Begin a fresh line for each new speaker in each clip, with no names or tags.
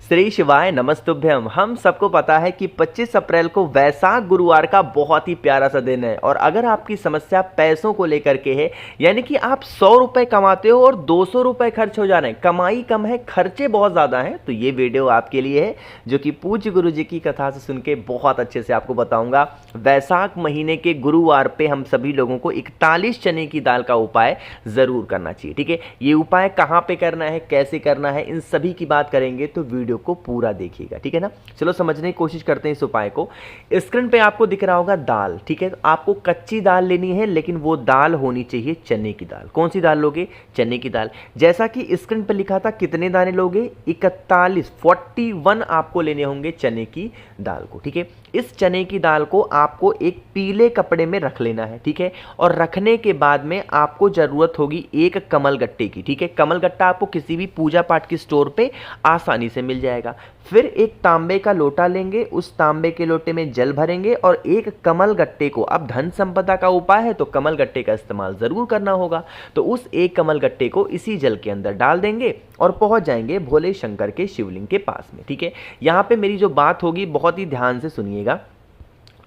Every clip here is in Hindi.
श्री शिवाय नमस्तुभ्यम। हम सबको पता है कि 25 अप्रैल को वैशाख गुरुवार का बहुत ही प्यारा सा दिन है। और अगर आपकी समस्या पैसों को लेकर के है, यानी कि आप 100 रुपए कमाते हो और 200 रुपए खर्च हो जा रहे हैं, कमाई कम है खर्चे बहुत ज़्यादा हैं, तो ये वीडियो आपके लिए है, जो कि पूज्य गुरु जी की कथा से सुन के बहुत अच्छे से आपको बताऊंगा। वैशाख महीने के गुरुवार पे हम सभी लोगों को 41 चने की दाल का उपाय ज़रूर करना चाहिए। ठीक है, ये उपाय कहाँ पे करना है, कैसे करना है, इन सभी की बात करेंगे, तो वीडियो को पूरा देखिएगा। ठीक है ना, चलो समझने की कोशिश करते हैं इस उपाय को। स्क्रीन पे आपको दिख रहा होगा दाल। ठीक है, आपको कच्ची दाल लेनी है, लेकिन वो दाल होनी चाहिए चने की दाल। कौन सी दाल लोगे? चने की दाल। जैसा कि स्क्रीन पे लिखा था, कितने दाने लोगे? 41 आपको लेने होंगे चने की दाल को। ठीक है, इस चने की दाल को आपको एक पीले कपड़े में रख लेना है। ठीक है, और रखने के बाद में आपको जरूरत होगी एक कमल गट्टे की। ठीक है, कमल गट्टा आपको किसी भी पूजा पाठ की स्टोर पे आसानी से मिल जाएगा। फिर एक तांबे का लोटा लेंगे, उस तांबे के लोटे में जल भरेंगे और एक कमल गट्टे को, अब धन संपदा का उपाय है तो कमल गट्टे का इस्तेमाल जरूर करना होगा, तो उस एक कमल गट्टे को इसी जल के अंदर डाल देंगे और पहुंच जाएंगे भोले शंकर के शिवलिंग के पास में। ठीक है, यहां पे मेरी जो बात होगी बहुत ही ध्यान से सुनिएगा।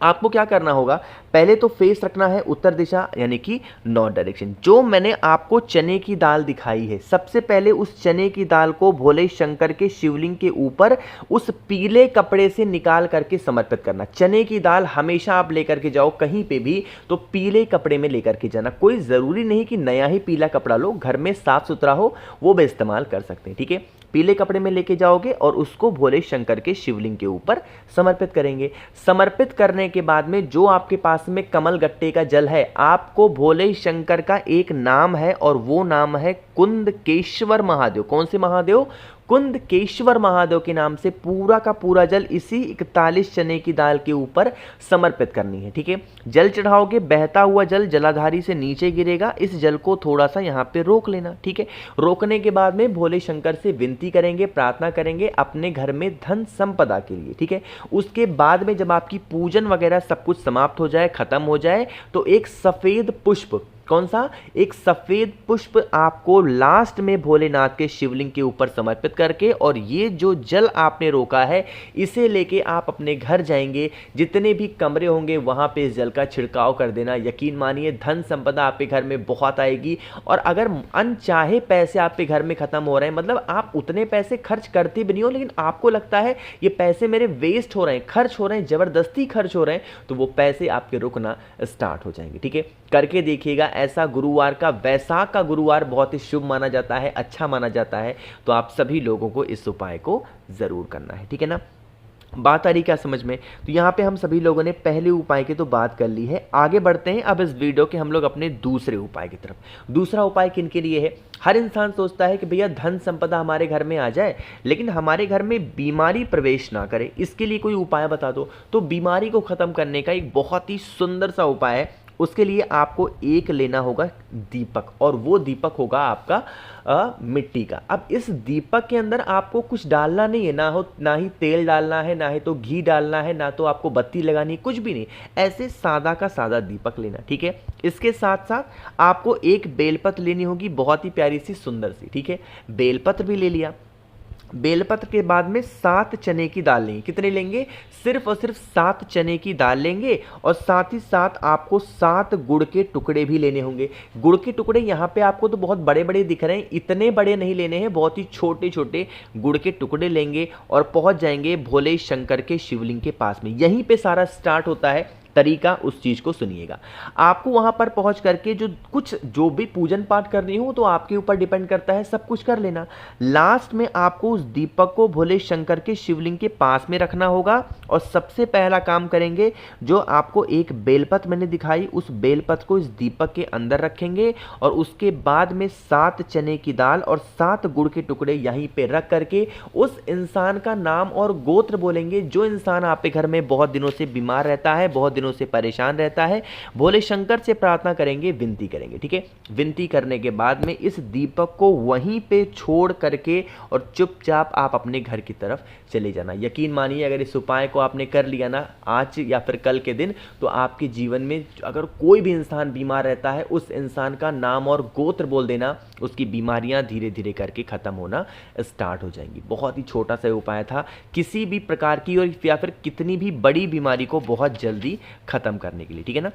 आपको क्या करना होगा, पहले तो फेस रखना है उत्तर दिशा, यानी कि नॉर्थ डायरेक्शन। जो मैंने आपको चने की दाल दिखाई है, सबसे पहले उस चने की दाल को भोले शंकर के शिवलिंग के ऊपर उस पीले कपड़े से निकाल करके समर्पित करना। चने की दाल हमेशा आप लेकर के जाओ कहीं पे भी तो पीले कपड़े में लेकर के जाना। कोई ज़रूरी नहीं कि नया ही पीला कपड़ा लो, घर में साफ सुथरा हो वो भी इस्तेमाल कर सकते हैं। ठीक है, पीले कपड़े में लेके जाओगे और उसको भोले शंकर के शिवलिंग के ऊपर समर्पित करेंगे। समर्पित करने के बाद में जो आपके पास में कमल गट्टे का जल है, आपको भोले शंकर का एक नाम है और वो नाम है कुंदकेश्वर महादेव। कौन से महादेव? कुंदकेश्वर महादेव के नाम से पूरा का पूरा जल इसी 41 चने की दाल के ऊपर समर्पित करनी है। ठीक है, जल चढ़ाओगे, बहता हुआ जल जलाधारी से नीचे गिरेगा, इस जल को थोड़ा सा यहाँ पे रोक लेना। ठीक है, रोकने के बाद में भोले शंकर से विनती करेंगे, प्रार्थना करेंगे अपने घर में धन संपदा के लिए। ठीक है, उसके बाद में जब आपकी पूजन वगैरह सब कुछ समाप्त हो जाए, खत्म हो जाए, तो एक सफेद पुष्प, कौन सा? एक सफेद पुष्प आपको लास्ट में भोलेनाथ के शिवलिंग के ऊपर समर्पित करके, और ये जो जल आपने रोका है इसे लेके आप अपने घर जाएंगे, जितने भी कमरे होंगे वहां पे इस जल का छिड़काव कर देना। यकीन मानिए धन संपदा आपके घर में बहुत आएगी। और अगर अनचाहे पैसे आपके घर में खत्म हो रहे हैं, मतलब आप उतने पैसे खर्च करते भी नहीं हो, लेकिन आपको लगता है ये पैसे मेरे वेस्ट हो रहे हैं, खर्च हो रहे हैं, जबरदस्ती खर्च हो रहे हैं, तो वो पैसे आपके रुकना स्टार्ट हो जाएंगे। ठीक है, करके देखिएगा। ऐसा गुरुवार का, वैशाख का गुरुवार बहुत ही शुभ माना जाता है, अच्छा माना जाता है, तो आप सभी लोगों को इस उपाय को जरूर करना है। ठीक है ना, बात आ रही क्या समझ में? तो यहाँ पे हम सभी लोगों ने पहले उपाय की तो बात कर ली है, आगे बढ़ते हैं अब इस वीडियो के हम लोग अपने दूसरे उपाय की तरफ। दूसरा उपाय किन के लिए है? हर इंसान सोचता है कि भैया धन संपदा हमारे घर में आ जाए, लेकिन हमारे घर में बीमारी प्रवेश ना करे, इसके लिए कोई उपाय बता दो। तो बीमारी को खत्म करने का एक बहुत ही सुंदर सा उपाय है। उसके लिए आपको एक लेना होगा दीपक, और वो दीपक होगा आपका मिट्टी का। अब इस दीपक के अंदर आपको कुछ डालना नहीं है, ना ही तेल डालना है, ना ही तो घी डालना है, ना तो आपको बत्ती लगानी है, कुछ भी नहीं। ऐसे सादा का सादा दीपक लेना। ठीक है, इसके साथ साथ आपको एक बेलपत्र लेनी होगी, बहुत ही प्यारी सी सुंदर सी। ठीक है, बेलपत्र भी ले लिया। बेलपत्र के बाद में 7 चने की दाल लेंगे। कितने लेंगे? सिर्फ और सिर्फ 7 चने की दाल लेंगे, और साथ ही साथ आपको 7 गुड़ के टुकड़े भी लेने होंगे। गुड़ के टुकड़े यहाँ पे आपको तो बहुत बड़े बड़े दिख रहे हैं, इतने बड़े नहीं लेने हैं, बहुत ही छोटे छोटे गुड़ के टुकड़े लेंगे और पहुंच जाएंगे भोले शंकर के शिवलिंग के पास में। यहीं पे सारा स्टार्ट होता है तरीका, उस चीज को सुनिएगा। आपको वहां पर पहुंच करके जो भी पूजन पाठ करनी हो तो आपके ऊपर डिपेंड करता है, सब कुछ कर लेना। लास्ट में आपको उस दीपक को भोले शंकर के शिवलिंग के पास में रखना होगा, और सबसे पहला काम करेंगे, जो आपको एक बेलपत्र मैंने दिखाई, उस बेलपत्र को इस दीपक के अंदर रखेंगे, और उसके बाद में 7 चने की दाल और 7 गुड़ के टुकड़े यहीं पे रख करके उस इंसान का नाम और गोत्र बोलेंगे। जो इंसान आपके घर में बहुत दिनों से बीमार रहता है, बहुत दिनों दिनों से परेशान रहता है, भोले शंकर से प्रार्थना करेंगे, विनती करेंगे। ठीक है, विनती करने के बाद में इस दीपक को वहीं पे छोड़ करके और चुपचाप आप अपने घर की तरफ चले जाना। यकीन मानिए अगर इस उपाय को आपने कर लिया ना आज या फिर कल के दिन, तो आपके जीवन में अगर कोई भी इंसान बीमार रहता है, उस इंसान का नाम और गोत्र बोल देना, उसकी बीमारियां धीरे धीरे करके खत्म होना स्टार्ट हो जाएंगी। बहुत ही छोटा सा उपाय था, किसी भी प्रकार की और या फिर कितनी भी बड़ी बीमारी को बहुत जल्दी खत्म करने के लिए। ठीक है ना,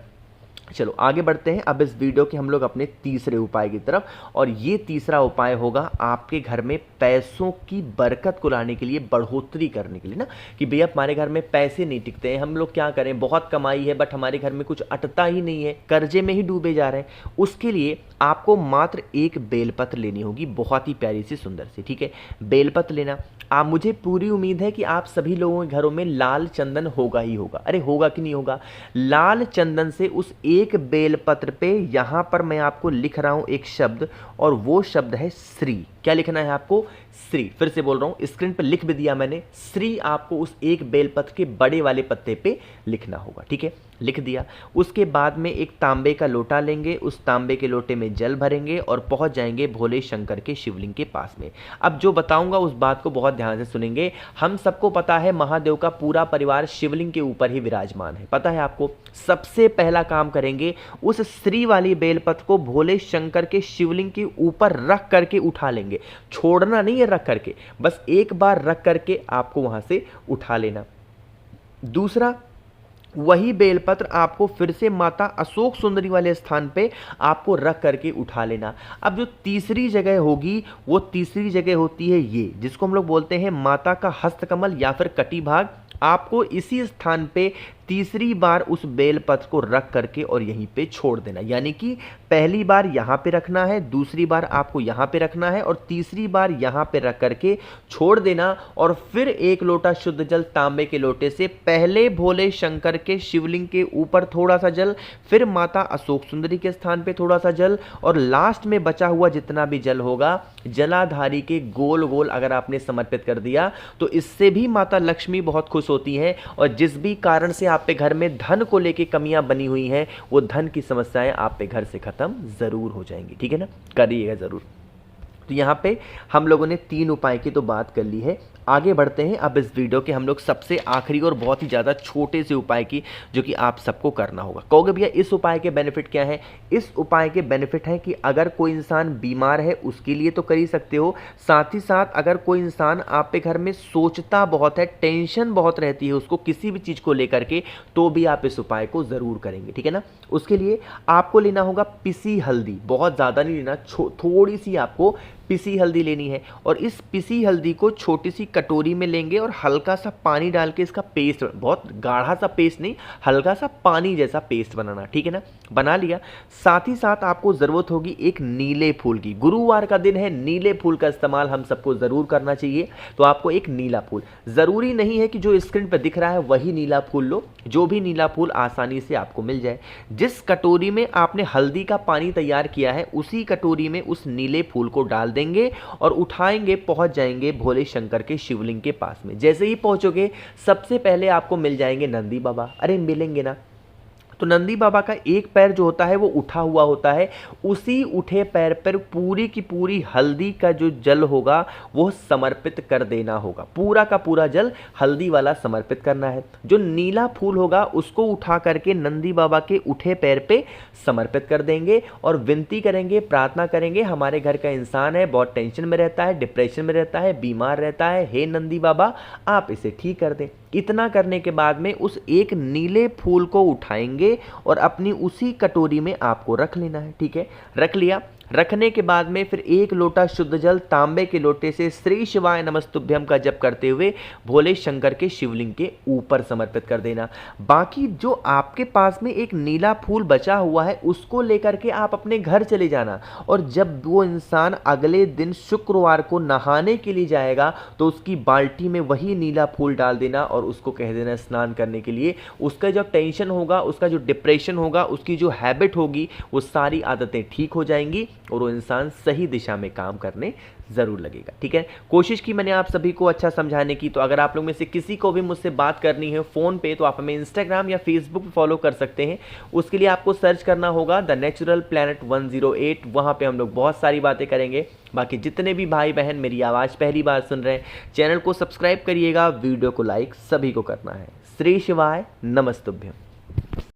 चलो आगे बढ़ते हैं अब इस वीडियो के हम लोग अपने तीसरे उपाय की तरफ। और ये तीसरा उपाय होगा आपके घर में पैसों की बरकत को लाने के लिए, बढ़ोतरी करने के लिए ना, कि भैया हमारे घर में पैसे नहीं टिकते हैं, हम लोग क्या करें, बहुत कमाई है बट हमारे घर में कुछ अटता ही नहीं है, कर्जे में ही डूबे जा रहे हैं। उसके लिए आपको मात्र एक बेलपत्र लेनी होगी, बहुत ही प्यारी सी सुंदर सी। ठीक है, बेलपत्र लेना। आप, मुझे पूरी उम्मीद है कि आप सभी लोगों के घरों में लाल चंदन होगा ही होगा। अरे होगा कि नहीं होगा। लाल चंदन से उस एक बेलपत्र पे यहां पर मैं आपको लिख रहा हूं एक शब्द, और वो शब्द है श्री। क्या लिखना है आपको? श्री। फिर से बोल रहा हूं, स्क्रीन पे लिख भी दिया मैंने, श्री आपको उस एक बेलपत्र के बड़े वाले पत्ते पे लिखना होगा। ठीक है, लिख दिया। उसके बाद में एक तांबे का लोटा लेंगे, उस तांबे के लोटे में जल भरेंगे और पहुंच जाएंगे भोले शंकर के शिवलिंग के पास में। अब जो बताऊंगा उस बात को बहुत ध्यान से सुनेंगे। हम सबको पता है महादेव का पूरा परिवार शिवलिंग के ऊपर ही विराजमान है, पता है आपको। सबसे पहला काम करेंगे, उस श्री वाली बेलपत्र को भोले शंकर के शिवलिंग के ऊपर रख करके उठा लेंगे। छोड़ना नहीं है, रख करके, बस एक बार रख करके आपको वहां से उठा लेना। दूसरा, वही बेलपत्र आपको फिर से माता अशोक सुंदरी वाले स्थान पे आपको रख करके उठा लेना। अब जो तीसरी जगह होगी, वो तीसरी जगह होती है ये, जिसको हम लोग बोलते हैं माता का हस्तकमल या फिर कटी भाग। आपको इसी स्थान पे तीसरी बार उस बेलपत्र को रख करके और यहीं पे छोड़ देना। यानी कि पहली बार यहां पे रखना है, दूसरी बार आपको यहां पे रखना है और तीसरी बार यहां पे रख करके छोड़ देना। और फिर एक लोटा शुद्ध जल तांबे के लोटे से पहले भोले शंकर के शिवलिंग के ऊपर थोड़ा सा जल, फिर माता अशोक सुंदरी के स्थान पे थोड़ा सा जल, और लास्ट में बचा हुआ जितना भी जल होगा जलाधारी के गोल गोल अगर आपने समर्पित कर दिया, तो इससे भी माता लक्ष्मी बहुत खुश होती हैं। और जिस भी कारण से आप पे घर में धन को लेके कमियां बनी हुई हैं, वो धन की समस्याएं आप पे घर से खत्म जरूर हो जाएंगी। ठीक है ना, करिएगा जरूर। तो यहाँ पे हम लोगों ने 3 उपाय की तो बात कर ली है। आगे बढ़ते हैं अब इस वीडियो के हम लोग सबसे आखिरी और बहुत ही ज़्यादा छोटे से उपाय की, जो कि आप सबको करना होगा। कहोगे भैया इस उपाय के बेनिफिट क्या है? इस उपाय के बेनिफिट हैं कि अगर कोई इंसान बीमार है उसके लिए तो कर ही सकते हो, साथ ही साथ अगर कोई इंसान आप पे घर में सोचता बहुत है, टेंशन बहुत रहती है उसको किसी भी चीज़ को लेकर के, तो भी आप इस उपाय को ज़रूर करेंगे। ठीक है ना, उसके लिए आपको लेना होगा पिसी हल्दी। बहुत ज़्यादा नहीं लेना, थोड़ी सी आपको पिसी हल्दी लेनी है। और इस पिसी हल्दी को छोटी सी कटोरी में लेंगे और हल्का सा पानी डाल के इसका पेस्ट, बहुत गाढ़ा सा पेस्ट नहीं, हल्का सा पानी जैसा पेस्ट बनाना। ठीक है ना, बना लिया। साथ ही साथ आपको ज़रूरत होगी एक नीले फूल की। गुरुवार का दिन है, नीले फूल का इस्तेमाल हम सबको ज़रूर करना चाहिए। तो आपको एक नीला फूल, ज़रूरी नहीं है कि जो स्क्रीन पर दिख रहा है वही नीला फूल लो, जो भी नीला फूल आसानी से आपको मिल जाए। जिस कटोरी में आपने हल्दी का पानी तैयार किया है, उसी कटोरी में उस नीले फूल को डाल देंगे और उठाएंगे, पहुंच जाएंगे भोले शंकर के शिवलिंग के पास में। जैसे ही पहुंचोगे सबसे पहले आपको मिल जाएंगे नंदी बाबा। अरे मिलेंगे ना, तो नंदी बाबा का एक पैर जो होता है वो उठा हुआ होता है, उसी उठे पैर पर पूरी की पूरी हल्दी का जो जल होगा वो समर्पित कर देना होगा। पूरा का पूरा जल हल्दी वाला समर्पित करना है। जो नीला फूल होगा उसको उठा करके नंदी बाबा के उठे पैर पे समर्पित कर देंगे और विनती करेंगे, प्रार्थना करेंगे, हमारे घर का इंसान है, बहुत टेंशन में रहता है, डिप्रेशन में रहता है, बीमार रहता है, हे नंदी बाबा आप इसे ठीक कर दें। इतना करने के बाद में उस एक नीले फूल को उठाएंगे और अपनी उसी कटोरी में आपको रख लेना है। ठीक है, रख लिया। रखने के बाद में फिर एक लोटा शुद्ध जल तांबे के लोटे से श्री शिवाय नमस्तुभ्यम का जप करते हुए भोले शंकर के शिवलिंग के ऊपर समर्पित कर देना। बाकी जो आपके पास में एक नीला फूल बचा हुआ है उसको लेकर के आप अपने घर चले जाना, और जब वो इंसान अगले दिन शुक्रवार को नहाने के लिए जाएगा तो उसकी बाल्टी में वही नीला फूल डाल देना और उसको कह देना स्नान करने के लिए। उसका जो टेंशन होगा, उसका जो डिप्रेशन होगा, उसकी जो हैबिट होगी, वो सारी आदतें ठीक हो जाएंगी और वो इंसान सही दिशा में काम करने ज़रूर लगेगा। ठीक है, कोशिश की मैंने आप सभी को अच्छा समझाने की। तो अगर आप लोग में से किसी को भी मुझसे बात करनी है फ़ोन पे, तो आप हमें इंस्टाग्राम या फेसबुक पे फॉलो कर सकते हैं। उसके लिए आपको सर्च करना होगा द नेचुरल प्लैनेट 108। वहाँ पे हम लोग बहुत सारी बातें करेंगे। बाकी जितने भी भाई बहन मेरी आवाज़ पहली बार सुन रहे हैं, चैनल को सब्सक्राइब करिएगा, वीडियो को लाइक सभी को करना है। श्री शिवाय, नमस्तुभ्यम।